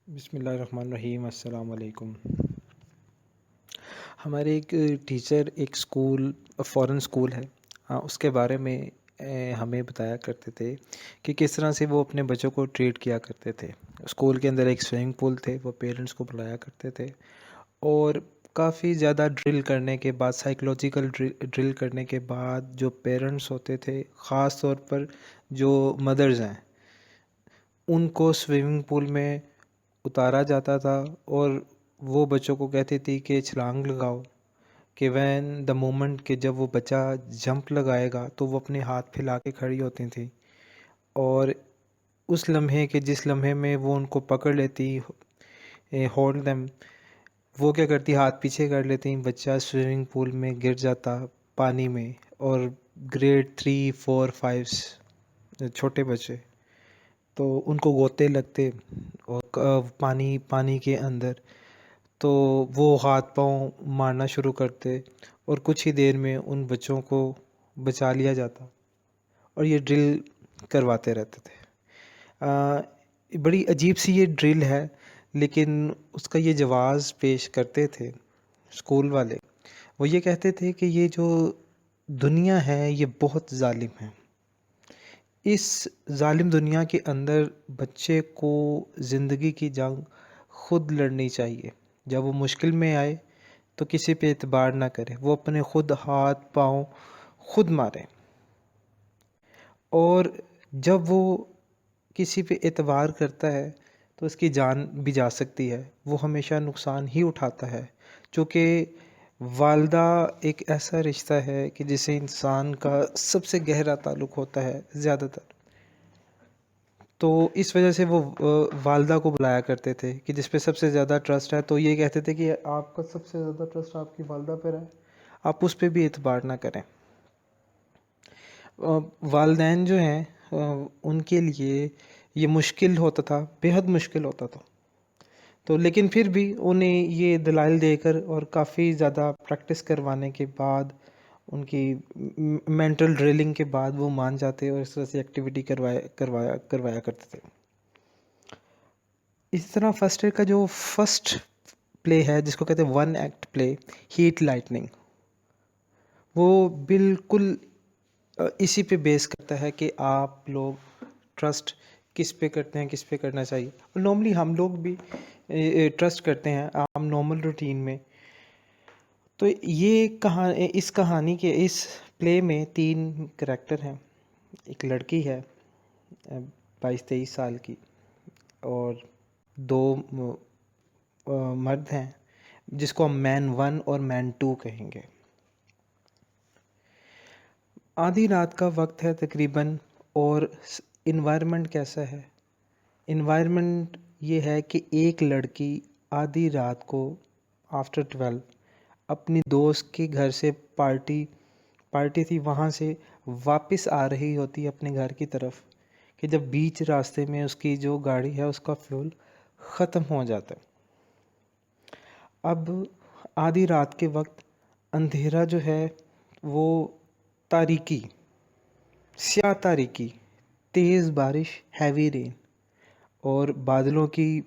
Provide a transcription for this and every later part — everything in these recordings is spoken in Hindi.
बिस्मिल्लाहिर्रहमानिर्रहीम अस्सलाम वालेकुम। हमारे एक टीचर एक स्कूल फ़ॉरेन स्कूल है, उसके बारे में हमें बताया करते थे कि किस तरह से वो अपने बच्चों को ट्रीट किया करते थे। स्कूल के अंदर एक स्विमिंग पूल थे, वो पेरेंट्स को बुलाया करते थे और काफ़ी ज़्यादा ड्रिल करने के बाद साइकोलॉजिकल ड्रिल करने के बाद जो पेरेंट्स होते थे, ख़ास तौर पर जो मदर्स हैं, उनको स्विमिंग पूल में उतारा जाता था और वो बच्चों को कहती थी कि छलांग लगाओ, कि व्हेन द मोमेंट कि जब वो बच्चा जंप लगाएगा तो वो अपने हाथ फैला के खड़ी होती थी और उस लम्हे के जिस लम्हे में वो उनको पकड़ लेती, होल्ड देम, वो क्या करती, हाथ पीछे कर लेती, बच्चा स्विमिंग पूल में गिर जाता पानी में। और ग्रेड 3, 4, 5 छोटे बच्चे तो उनको गोते लगते और पानी पानी के अंदर तो वो हाथ पाँव मारना शुरू करते और कुछ ही देर में उन बच्चों को बचा लिया जाता और ये ड्रिल करवाते रहते थे। बड़ी अजीब सी ये ड्रिल है, लेकिन उसका ये जवाब पेश करते थे स्कूल वाले। वो ये कहते थे कि ये जो दुनिया है ये बहुत जालिम है। इस जालिम दुनिया के अंदर बच्चे को ज़िंदगी की जंग खुद लड़नी चाहिए। जब वो मुश्किल में आए तो किसी पे एतबार ना करे, वो अपने खुद हाथ पाँव खुद मारे और जब वो किसी पे एतबार करता है तो उसकी जान भी जा सकती है। वो हमेशा नुकसान ही उठाता है, चूँकि वालदा एक ऐसा रिश्ता है कि जिसे इंसान का सबसे गहरा ताल्लुक़ होता है ज़्यादातर। तो इस वजह से वो वालदा को बुलाया करते थे कि जिस पे सबसे ज़्यादा ट्रस्ट है, तो ये कहते थे कि आपका सबसे ज़्यादा ट्रस्ट आपकी वालदा पर है, आप उस पे भी एतबार ना करें। वालदैन जो हैं उनके लिए ये मुश्किल होता था, बेहद मुश्किल होता था। तो लेकिन फिर भी उन्हें ये दलाइल देकर और काफ़ी ज़्यादा प्रैक्टिस करवाने के बाद, उनकी मेंटल ड्रिलिंग के बाद वो मान जाते और इस तरह से एक्टिविटी करवाया करवाया करवाया करते थे। इस तरह फर्स्ट ईयर का जो फर्स्ट प्ले है जिसको कहते हैं one act play, heat lightning, वो बिल्कुल इसी पे बेस करता है कि आप लोग ट्रस्ट किस पे करते हैं, किस पे करना चाहिए। और नॉर्मली हम लोग भी ट्रस्ट करते हैं आम नॉर्मल रूटीन में। तो ये इस कहानी के इस प्ले में 3 करैक्टर हैं। एक लड़की है 22-23 साल की और 2 मर्द हैं जिसको हम मैन 1 और मैन 2 कहेंगे। आधी रात का वक्त है तकरीबन और इन्वायरमेंट कैसा है? इन्वायरमेंट ये है कि एक लड़की आधी रात को आफ्टर 12 अपनी दोस्त के घर से पार्टी पार्टी थी, वहाँ से वापस आ रही होती है अपने घर की तरफ, कि जब बीच रास्ते में उसकी जो गाड़ी है उसका फ्यूल ख़त्म हो जाता है। अब आधी रात के वक्त अंधेरा जो है वो तारीकी, स्याह तारीकी, तेज़ बारिश, हैवी रेन और बादलों की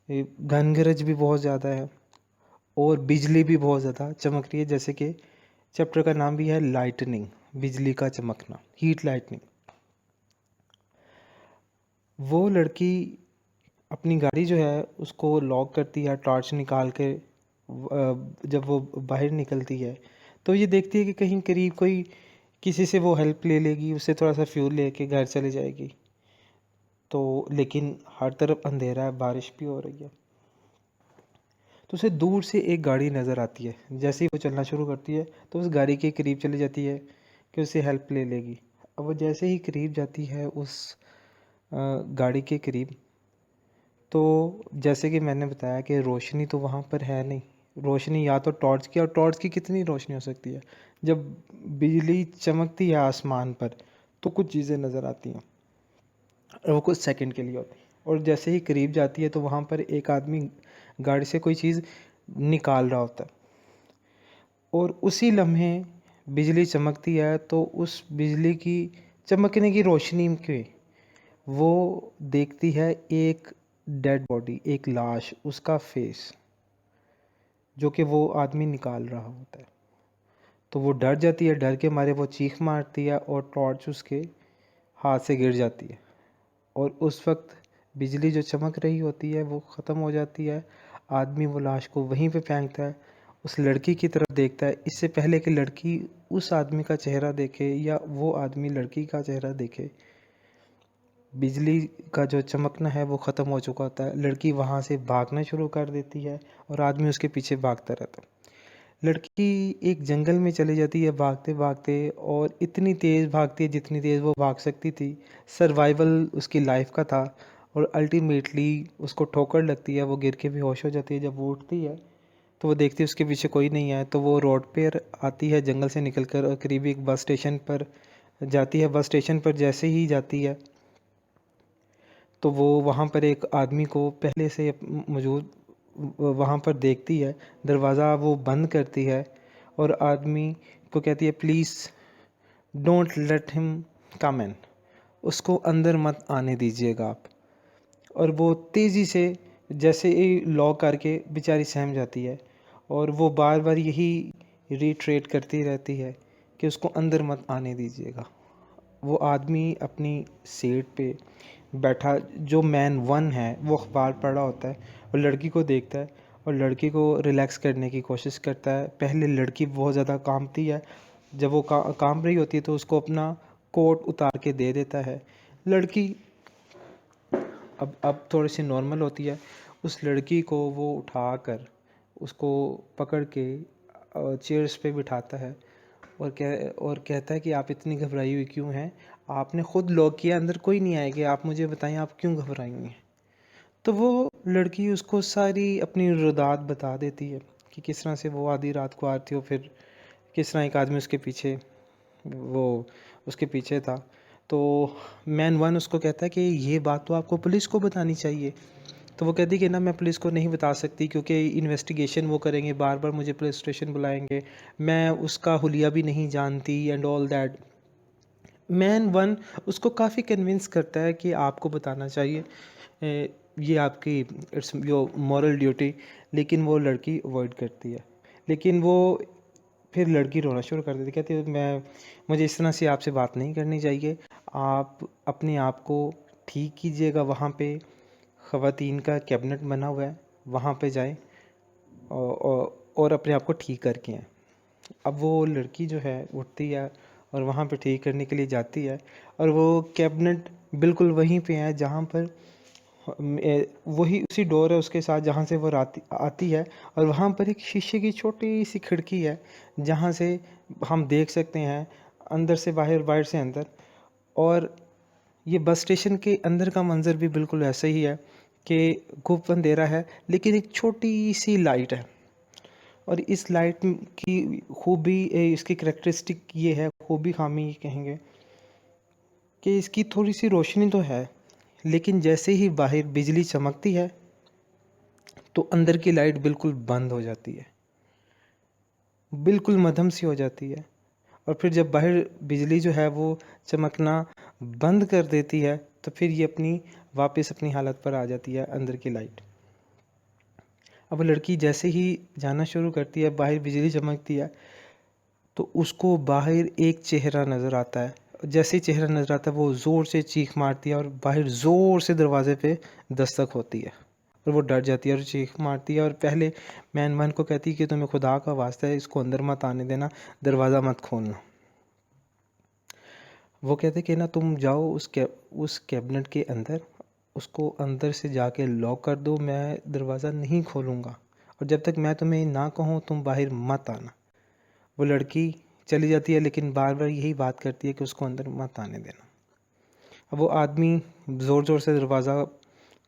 घनगरज भी बहुत ज़्यादा है और बिजली भी बहुत ज़्यादा चमक रही है, जैसे कि चैप्टर का नाम भी है लाइटनिंग, बिजली का चमकना, हीट लाइटनिंग। वो लड़की अपनी गाड़ी जो है उसको लॉक करती है, टॉर्च निकाल के जब वो बाहर निकलती है तो ये देखती है कि कहीं करीब कोई किसी से वो हेल्प ले लेगी, उससे थोड़ा सा फ्यूल लेके घर चले जाएगी। तो लेकिन हर तरफ अंधेरा है, बारिश भी हो रही है। तो उसे दूर से एक गाड़ी नज़र आती है। जैसे ही वो चलना शुरू करती है तो उस गाड़ी के करीब चली जाती है कि उससे हेल्प ले लेगी। अब वो जैसे ही करीब जाती है उस गाड़ी के करीब, तो जैसे कि मैंने बताया कि रोशनी तो वहाँ पर है नहीं। रोशनी या तो टॉर्च की, और टॉर्च की कितनी रोशनी हो सकती है? जब बिजली चमकती है आसमान पर तो कुछ चीज़ें नज़र आती हैं और वो कुछ सेकंड के लिए होती है। और जैसे ही करीब जाती है तो वहाँ पर एक आदमी गाड़ी से कोई चीज़ निकाल रहा होता है और उसी लम्हे बिजली चमकती है। तो उस बिजली की चमकने की रोशनी के वो देखती है एक डेड बॉडी, एक लाश, उसका फेस जो कि वो आदमी निकाल रहा होता है। तो वो डर जाती है, डर के मारे वो चीख मारती है और टॉर्च उसके हाथ से गिर जाती है। और उस वक्त बिजली जो चमक रही होती है वो ख़त्म हो जाती है। आदमी वो लाश को वहीं पे फेंकता है, उस लड़की की तरफ देखता है, इससे पहले कि लड़की उस आदमी का चेहरा देखे या वो आदमी लड़की का चेहरा देखे, बिजली का जो चमकना है वो ख़त्म हो चुका होता है। लड़की वहाँ से भागना शुरू कर देती है और आदमी उसके पीछे भागता रहता है। लड़की एक जंगल में चली जाती है भागते भागते, और इतनी तेज़ भागती है जितनी तेज़ वो भाग सकती थी। सर्वाइवल उसकी लाइफ का था। और अल्टीमेटली उसको ठोकर लगती है, वो गिर के बेहोश हो जाती है। जब वो उठती है तो वो देखती है उसके पीछे कोई नहीं है। तो वो रोड पर आती है जंगल से निकल कर और करीबी एक बस स्टेशन पर जाती है। बस स्टेशन पर जैसे ही जाती है तो वो वहाँ पर एक आदमी को पहले से मौजूद वहाँ पर देखती है। दरवाज़ा वो बंद करती है और आदमी को कहती है, please don't let him come in, उसको अंदर मत आने दीजिएगा आप। और वो तेज़ी से जैसे ही लॉक करके बेचारी सहम जाती है। और वो बार बार यही रिट्रेट करती रहती है कि उसको अंदर मत आने दीजिएगा। वो आदमी अपनी सीट पे बैठा, जो मैन वन है, वो अखबार पढ़ रहा होता है और लड़की को देखता है और लड़की को रिलैक्स करने की कोशिश करता है। पहले लड़की बहुत ज़्यादा कांपती है, जब वो कांप रही होती है तो उसको अपना कोट उतार के दे देता है। लड़की अब थोड़ी सी नॉर्मल होती है। उस लड़की को वो उठा कर उसको पकड़ के चेयर्स पे बिठाता है और कहता है कि आप इतनी घबराई हुई क्यों हैं? आपने ख़ुद लॉक किया, अंदर कोई नहीं आएगा, आप मुझे बताएं आप क्यों घबराई हुई हैं? तो वो लड़की उसको सारी अपनी रुदात बता देती है कि किस तरह से वो आधी रात को आती हो, फिर किस तरह एक आदमी वो उसके पीछे था। तो मैन वन उसको कहता है कि ये बात तो आपको पुलिस को बतानी चाहिए। तो वो कहती कि ना, मैं पुलिस को नहीं बता सकती क्योंकि इन्वेस्टिगेशन वो करेंगे, बार बार मुझे पुलिस स्टेशन बुलाएंगे, मैं उसका हुलिया भी नहीं जानती and all that. Man one उसको काफ़ी कन्विंस करता है कि आपको बताना चाहिए, ये आपकी इट्स योर मॉरल ड्यूटी। लेकिन वो लड़की अवॉइड करती है। लेकिन वो फिर लड़की रोना शुरू कर देती, कहती है मुझे इस तरह से आपसे बात नहीं करनी चाहिए, आप अपने आप को ठीक कीजिएगा। वहाँ पे ख़वातीन का कैबिनेट बना हुआ है, वहाँ पे जाएं और अपने आप को ठीक करके आएँ। अब वो लड़की जो है उठती है और वहाँ पे ठीक करने के लिए जाती है, और वो कैबिनेट बिल्कुल वहीं पे है जहाँ पर वही उसी डोर है उसके साथ जहाँ से वो आती है। और वहाँ पर एक शीशे की छोटी सी खिड़की है जहाँ से हम देख सकते हैं अंदर से बाहर, बाहर से अंदर। और ये बस स्टेशन के अंदर का मंजर भी बिल्कुल ऐसा ही है कि खूब अंधेरा है लेकिन एक छोटी सी लाइट है। और इस लाइट की खूबी, इसकी करैक्टरिस्टिक ये है, खूबी खामी ये कहेंगे कि इसकी थोड़ी सी रोशनी तो है, लेकिन जैसे ही बाहर बिजली चमकती है तो अंदर की लाइट बिल्कुल बंद हो जाती है, बिल्कुल मद्धम सी हो जाती है। और फिर जब बाहर बिजली जो है वो चमकना बंद कर देती है तो फिर ये वापस अपनी हालत पर आ जाती है, अंदर की लाइट। अब लड़की जैसे ही जाना शुरू करती है, बाहर बिजली चमकती है तो उसको बाहर एक चेहरा नज़र आता है। जैसे ही चेहरा नज़र आता है वो ज़ोर से चीख मारती है और बाहर ज़ोर से दरवाजे पे दस्तक होती है और वो डर जाती है और चीख मारती है। और पहले मैन वन को कहती है कि तुम्हें खुदा का वास्ता है, इसको अंदर मत आने देना, दरवाज़ा मत खोलना। वो कहते कि ना, तुम जाओ उस कैबिनेट के अंदर, उसको अंदर से जाके लॉक कर दो, मैं दरवाज़ा नहीं खोलूँगा और जब तक मैं तुम्हें ना कहूँ तुम बाहर मत आना। वो लड़की चली जाती है लेकिन बार बार यही बात करती है कि उसको अंदर मत आने देना। अब वो आदमी ज़ोर ज़ोर से दरवाज़ा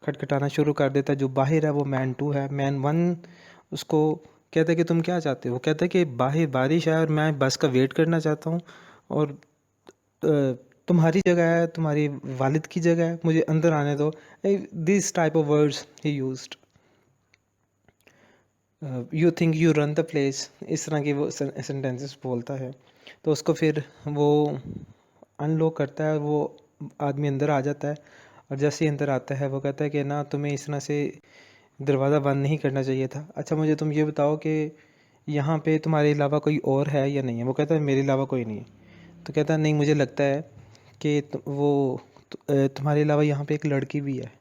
खटखटाना शुरू कर देता है। जो बाहर है वो मैन टू है। मैन वन उसको कहता है कि तुम क्या चाहते हो? वो कहता है कि बाहर बारिश है और मैं बस का वेट करना चाहता हूँ और तुम्हारी जगह है, तुम्हारी वालिद की जगह है, मुझे अंदर आने दो। This type of words he used. You think you run the place, इस तरह की वो सेंटेंसेस बोलता है। तो उसको फिर वो अनलॉक करता है और वो आदमी अंदर आ जाता है और जैसे ही अंदर आता है वो कहता है कि ना तुम्हें इस तरह से दरवाज़ा बंद नहीं करना चाहिए था। अच्छा मुझे तुम ये बताओ कि यहाँ पे तुम्हारे अलावा कोई और है या नहीं है? वो कहता है मेरे अलावा कोई नहीं है। तो कहता है नहीं, मुझे लगता है कि तुम्हारे अलावा यहाँ पे एक लड़की भी है।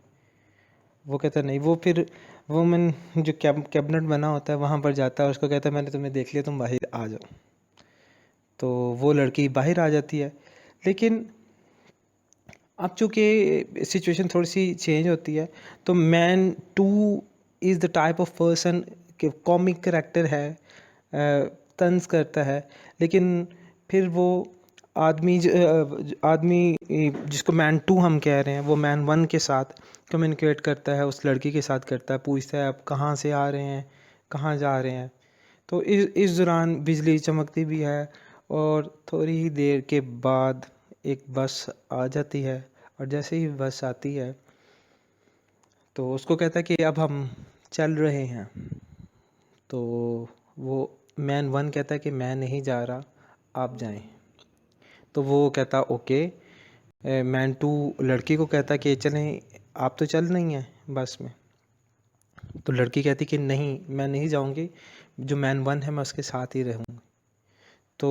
वो कहता है नहीं। वो फिर वो मन जो कैबिनेट बना होता है वहाँ पर जाता है और उसको कहता है मैंने तुम्हें देख लिया, तुम बाहर आ जाओ। तो वो लड़की बाहर आ जाती है। लेकिन अब चूँकि सिचुएशन थोड़ी सी चेंज होती है, तो man two is the type of person कि कॉमिक करेक्टर है, तंज करता है। लेकिन फिर वो आदमी जिसको मैन टू हम कह रहे हैं, वो मैन वन के साथ कम्युनिकेट करता है, उस लड़की के साथ करता है, पूछता है आप कहाँ से आ रहे हैं, कहाँ जा रहे हैं। तो इस दौरान बिजली चमकती भी है और थोड़ी ही देर के बाद एक बस आ जाती है। और जैसे ही बस आती है तो उसको कहता है कि अब हम चल रहे हैं। तो वो मैन वन कहता है कि मैं नहीं जा रहा, आप जाएं। तो वो कहता ओके। मैन टू लड़की को कहता कि चलें, आप तो चल नहीं हैं बस में। तो लड़की कहती कि नहीं, मैं नहीं जाऊंगी, जो मैन वन है मैं उसके साथ ही रहूँगी। तो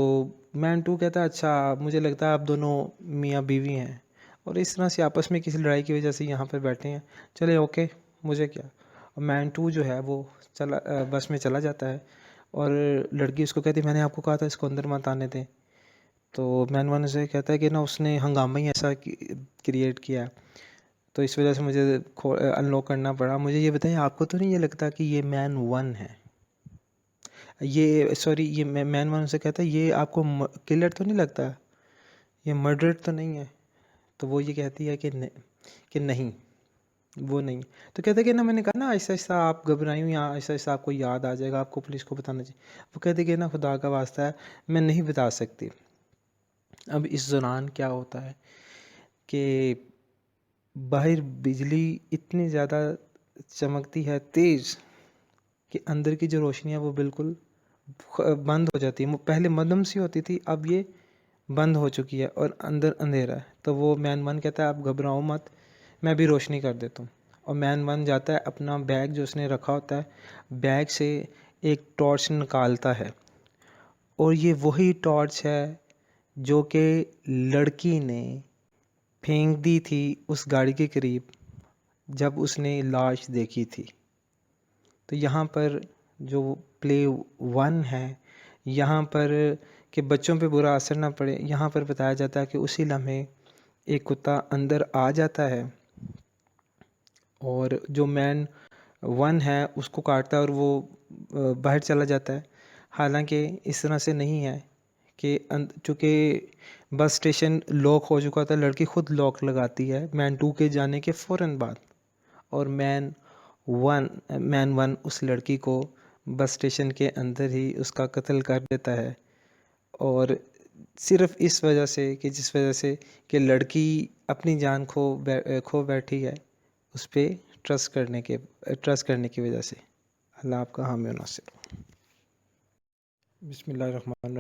मैन टू कहता है अच्छा, मुझे लगता है आप दोनों मियाँ बीवी हैं और इस तरह से आपस में किसी लड़ाई की वजह से यहाँ पर बैठे हैं। चले ओके, मुझे क्या। और मैन टू जो है वो बस में चला जाता है और लड़की उसको कहती मैंने आपको कहा था इसको अंदर मत आने दें। तो मैन वन उसे कहता है कि ना उसने हंगामा ही ऐसा क्रिएट किया, तो इस वजह से मुझे अनलॉक करना पड़ा। मुझे ये बताइए, आपको तो नहीं ये लगता कि ये मैन वन है? ये सॉरी, ये मैन वन से कहता है ये आपको किलर तो नहीं लगता, ये मर्डर तो नहीं है? तो वो ये कहती है कि नहीं, वो नहीं। तो कहता है कि ना मैंने कहा ना ऐसा ऐसा आप घबराई या ऐसा ऐसा आपको याद आ जाएगा, आपको पुलिस को बताना चाहिए। वो कहते कि ना खुदा का वास्ता है मैं नहीं बता सकती। अब इस दौरान क्या होता है कि बाहर बिजली इतनी ज़्यादा चमकती है तेज़ कि अंदर की जो रोशनी है वो बिल्कुल बंद हो जाती है। पहले मध्यम सी होती थी, अब ये बंद हो चुकी है और अंदर अंधेरा है। तो वो मैन वन कहता है आप घबराओ मत, मैं भी रोशनी कर देता हूँ। और मैन वन जाता है, अपना बैग जो उसने रखा होता है, बैग से एक टॉर्च निकालता है। और ये वही टॉर्च है जो कि लड़की ने फेंक दी थी उस गाड़ी के करीब जब उसने लाश देखी थी। तो यहाँ पर जो प्ले वन है, यहाँ पर कि बच्चों पे बुरा असर ना पड़े, यहाँ पर बताया जाता है कि उसी लम्हे एक कुत्ता अंदर आ जाता है और जो मैन वन है उसको काटता है और वो बाहर चला जाता है। हालांकि इस तरह से नहीं है कि चूँकि बस स्टेशन लॉक हो चुका था, लड़की खुद लॉक लगाती है मैन टू के जाने के फ़ौरन बाद। और मैन वन उस लड़की को बस स्टेशन के अंदर ही उसका कत्ल कर देता है। और सिर्फ इस वजह से कि जिस वजह से कि लड़की अपनी जान खो बैठी है उस पे ट्रस्ट करने की वजह से। अल्लाह आपका हामी और नासिर हो। बिस्मिल्लाहिर्रहमानिर्रहीम।